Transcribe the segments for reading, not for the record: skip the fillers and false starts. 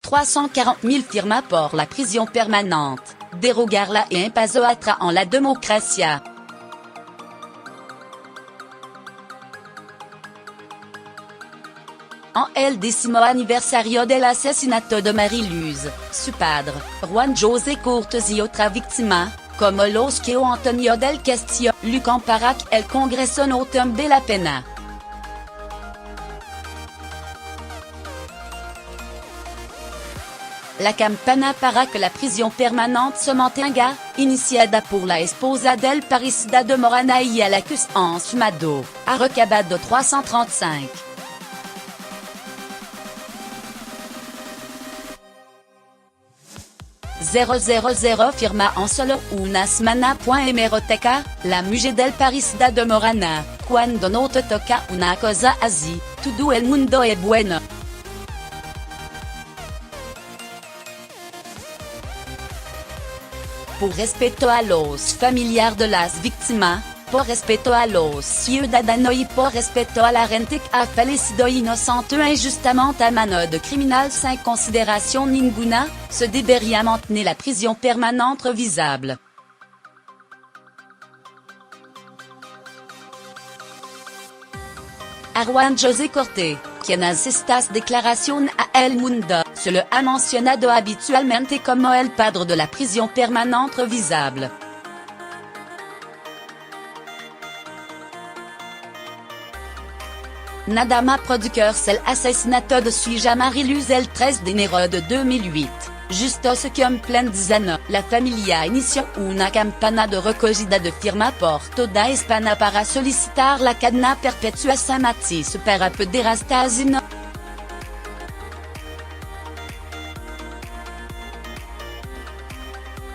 340 000 firmas por la prisión permanente, derogarla e impazzoatra en la democracia. En el 10º aniversario del asesinato de Mariluz, su padre, Juan José Cortes y otra víctima, como los que Antonio del Castillo, luchan para que el Congreso no tumbe la pena. La campana para que la prisión permanente se mantenga, iniciada por la esposa del parricida de Morana y el acusado sumado, ha recabado 335. .000 firma en solo una semana. Hemeroteca, la mujer del parricida de Morana, cuando no te toca una cosa así, todo el mundo es bueno. Por respeto a los familiares de las víctimas, por respeto a los ciudadanos y por respeto a la gente que ha fallecido inocente e injustamente a mano de criminal sin consideración ninguna, se debería mantener la prisión permanente revisable. A Juan José Cortes, quien hace estas declaraciones a El Mundo, se le ha mencionado habitualmente como el padre de la prisión permanente revisable. Nada más producteur el asesinato de su hija Mariluz el 3 de enero de 2008. Justo hace un plein 10 años, la familia inició una campana de recogida de firmas por toda España para solicitar la cadena perpetua San Matías para pederasta asino.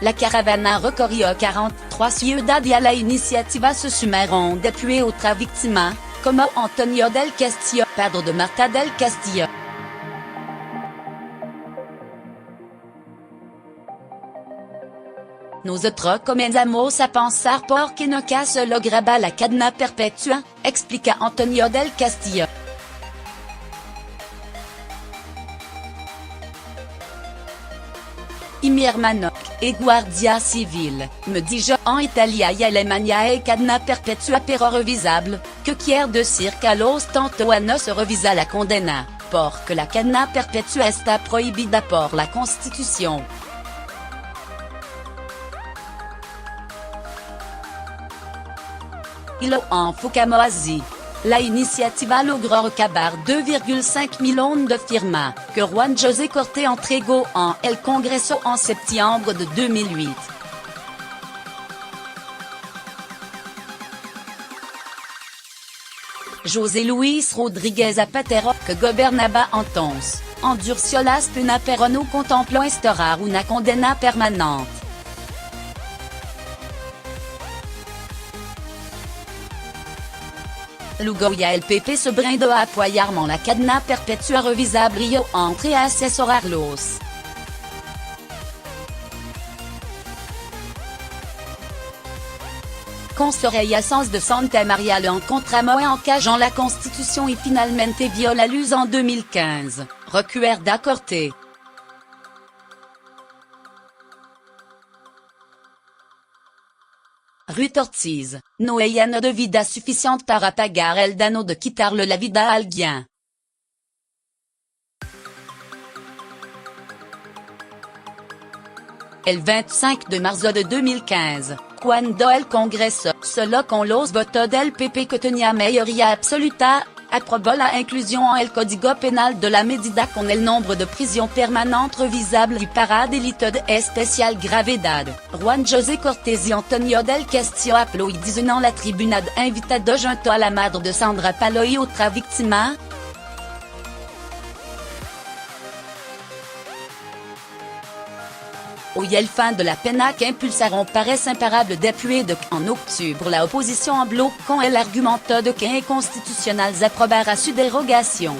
La caravana recorrió 43 ciudades y a la iniciativa se sumaron depuis otra víctima, como Antonio del Castillo, padre de Marta del Castillo. Nosotros comenzamos a pensar por qué no se lograba la cadena perpetua, explica Antonio del Castillo. Y mi hermano, es guardia civil, me dijo en Italia y Alemania hay cadena perpetua pero revisable, que quiere decir que a los 30 años se revisa la condena, porque la cadena perpetua está prohibida por la Constitución. Y lo enfocamos así. La iniciativa logró recabar 2,5 millones de firmas, que Juan José Cortes entregó en el Congreso en septiembre de 2008. José Luis Rodríguez Zapatero, que gobernaba entonces, endurció las penas pero no contempló instaurar una condena permanente. Luego ya el PP se brindó a apoyar la cadena perpetua revisable y entre a asesorarlos. Con su reyaçance de Santa María le encontramos encageant la Constitution y finalmente vio la luz en 2015, recuerda Cortes. Ruth Ortiz, no ella no de vida suficiente para pagar el daño de quitarle la vida a alguien. El 25 de marzo de 2015, cuando el Congreso, solo con los votos del PP que tenía mayoría absoluta, aprobó la inclusión en el Código Penal de la medida con el nombre de prisión permanente revisable y para delito de especial gravedad. Juan José Cortes y Antonio del Castillo aplaudieron en la tribuna de invitados junto a la madre de Sandra Palo y otra víctima. Hoy el fin de la pena que impulsaron parece imparable depuis de en octubre la opposition en bloc con el argumento de que inconstitucional aprobara su derogación.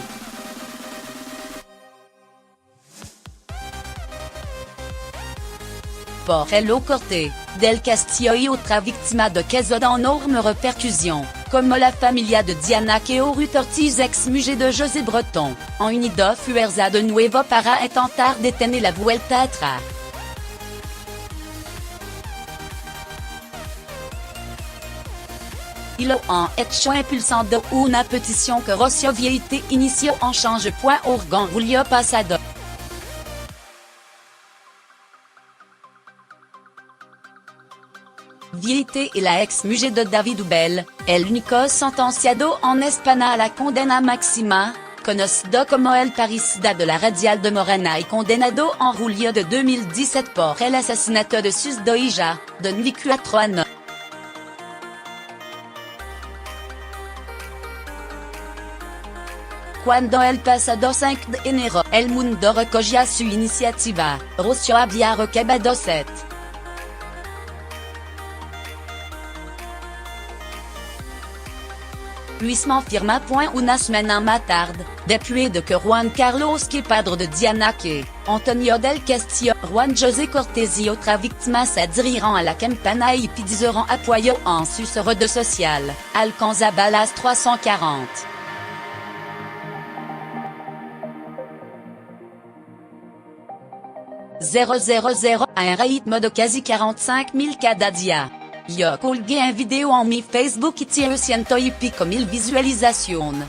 Por el Cortes, del Castillo y otra víctima de caso d'enorme repercussion, comme la familia de Diana Ruth Ortiz ex-mugé de José Breton, en unido fuerza de nuevo para intentar detener la vuelta atrás. Il en hecho impulsando una petición que Rocio Vieite inició en change.org julio pasado. Vieite y la ex-mujer de David Ubel, el único sentenciado en España a la condena máxima, conocido como el parricida de la Radial de Morena y condenado en julio de 2017 por el asesinato de sus dos hijas, de 24 años. Cuando el pasado 5 de enero el mundo recogía su iniciativa, Rocio había recabado 7. Puisement firma. Una semana más tarde, después de que Juan Carlos que padre de Diana que, Antonio del Castillo, Juan José Cortés y otra víctima se adhirieron a la campaña y pidieron apoyo en sus redes sociales, alcanzaba las 340. a un rythme de quasi 45 000 cada día. Yo colgué un vidéo en mi Facebook y tiene 100 y pico mil visualizaciones.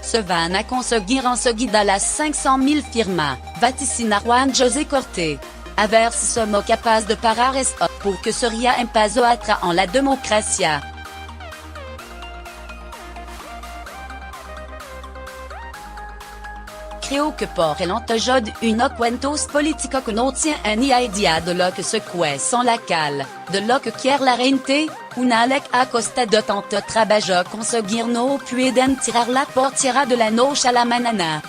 Se van a conseguir enseguida las 500 000 firmas, vaticina Juan José Cortés. A ver si somos capaces de parar esto, porque sería un paso atrás en la democracia. Creo que por el antejo de unos cuentos políticos que no tienen ni idea de lo que se cuece en la cal, de lo que quiere la gente, una ley a costa de tanto trabajo conseguir no pueden tirar la portiera de la noche a la mañana.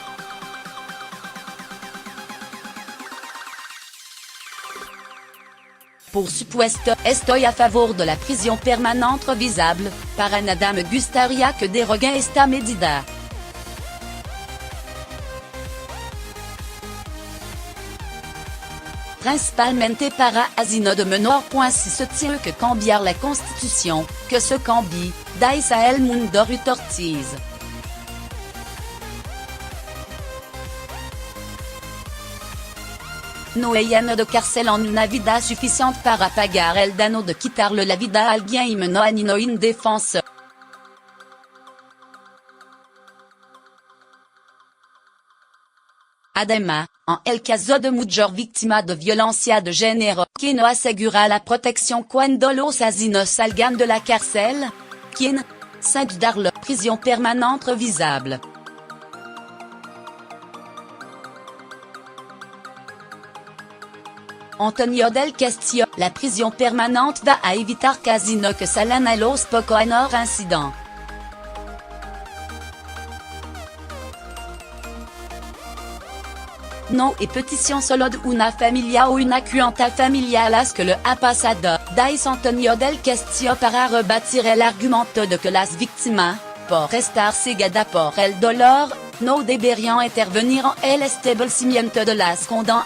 Por supuesto, estoy a favor de la prisión permanente revisable, para nada me gustaría que deroguen esta medida. Principalmente para asino de menor. Si se tiene que cambiar la constitución, que se cambie, dice a El Mundo Ruth Ortiz. No hay año de cárcel en una vida suficiente para pagar el daño de quitarle la vida a alguien y menos a nino indefenso. Además, en el caso de muchas víctimas de violencia de género, ¿quién no asegura la protección cuando los asesinos salgan de la cárcel? ¿Quién? Sin dudarlo, prisión permanente revisable. Antonio del Castillo, la prisión permanente va a evitar casi no que salen a los pocos años incidents. No y petición solo de una familia o una cuenta familiar las que le ha pasado, dice Antonio del Castillo para rebatir el argumento de que las víctimas, por estar cegadas por el dolor, no deberían intervenir en el establecimiento de las condenas.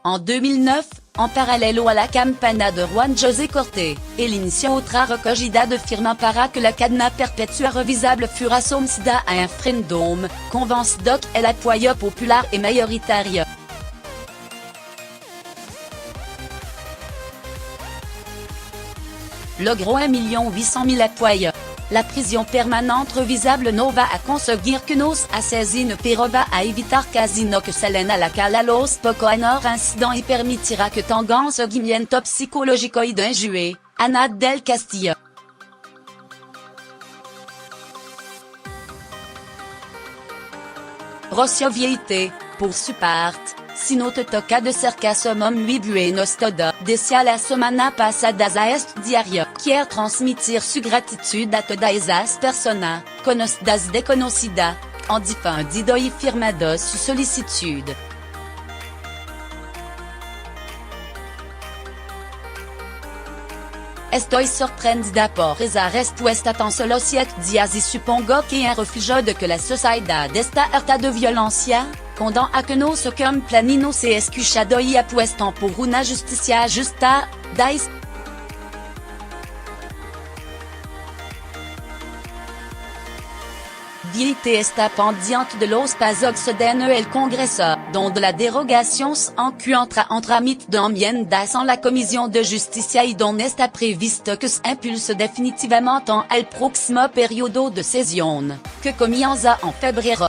En 2009, en parallelo a la campaña de Juan José Cortés, él inició otra recogida de firmas para que la cadena perpetua revisable fuera sometida a un referéndum, convencido que el apoyo popular es mayoritario. Logró 1.800.000 apoyos. La prisión permanente revisable no va a conseguir que nos asesinen, pero va a evitar casi no que salen a la calle a los pocos años incidents y permitirá que tengan seguimiento psicológico y de juez, Ana del Castillo. Rocio Vieite, por su parte, si no te toca de cerca somos muy buenos todos, decía la semana pasada a este diario. Quiere transmitir su gratitud a todas esas personas, conocidas y desconocidas, en difundido y firmado su solicitud. estoy sorprendida por esa respuesta tan solo siete días y supongo que en refugio de que la sociedad está harta de violencia, condamn a que nos planino se escuchado y apuestan por una justicia justa, dice. Dice está pendiente de los pasos den el Congreso, donde la derogación se encuentra en trámite de enmiendas en la Comisión de Justicia y donde está previsto que se impulse definitivamente en el próximo periodo de sesión, que comienza en febrero.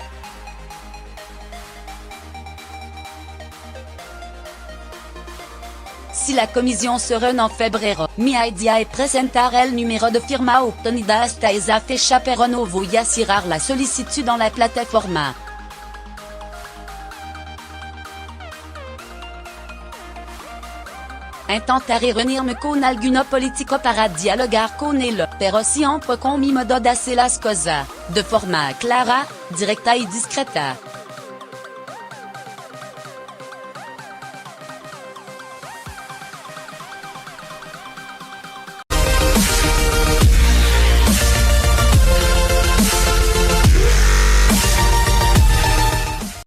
Si la comisión se reúne en febrero, mi idea es presentar el número de firma obtenida hasta esa fecha pero no voy a cerrar la solicitud en la plataforma. Intentaré reunirme con alguno político para dialogar con él, pero siempre con mi modo de hacer las cosas, de forma clara, directa y discreta.